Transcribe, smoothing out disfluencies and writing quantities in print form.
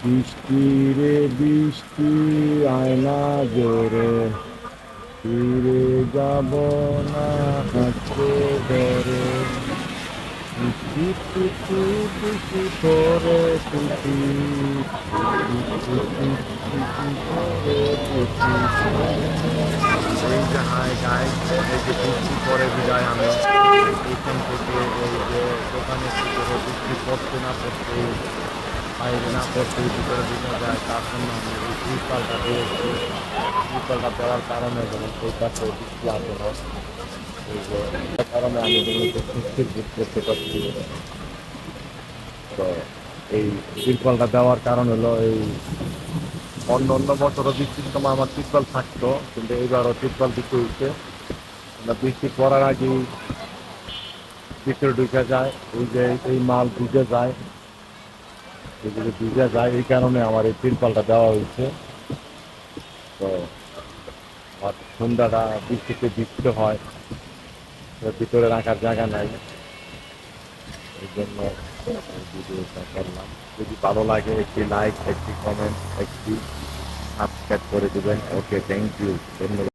বৃষ্টি রে বৃষ্টি আয়না জোরে ফিরে যাব না হাসতে ধরে টুকু টুকু টুকু করে টুকু টুকু টুকু করে টুকু। এই যে হাই গাইস, এই যে বৃষ্টি পরে বিদায় আমি এইখান থেকে এই যে দোকানের ভিতরে বৃষ্টি পড়তে না পড়তে বাইরে না পড়তে ভিতরে ঢুকে যায়, তার জন্য আমি এই ত্রিপালটা দিয়েছি। ত্রিপালটা দেওয়ার কারণে যেমন ওই পাশে বৃষ্টি আসে না, এই যে তার কারণে আমি যেগুলো সুস্থির বুঝ করতে পারছি। তো এই ত্রিপালটা দেওয়ার কারণ হলো এই অন্য অন্য বছরও বৃষ্টির সময় আমার ত্রিপাল থাকতো, কিন্তু এইবারও ত্রিপাল দিতে হয়েছে। বৃষ্টি পড়ার আগেই ভিতরে ঢুকে যায়, এই যে এই মাল ভিজে যায়, এগুলো ভিজে যায়, এই কারণে আমার এই তিরপালটা দেওয়া হয়েছে। তো আমার সন্ধ্যাটা বৃষ্টিতে ভিজতে হয়, ভিতরে রাখার জায়গা নাই, এই জন্য এই ভিডিওটা করলাম। যদি ভালো লাগে একটি লাইক, একটি কমেন্ট, একটি সাবস্ক্রাইব করে দেবেন। ওকে, থ্যাংক ইউ, ধন্যবাদ।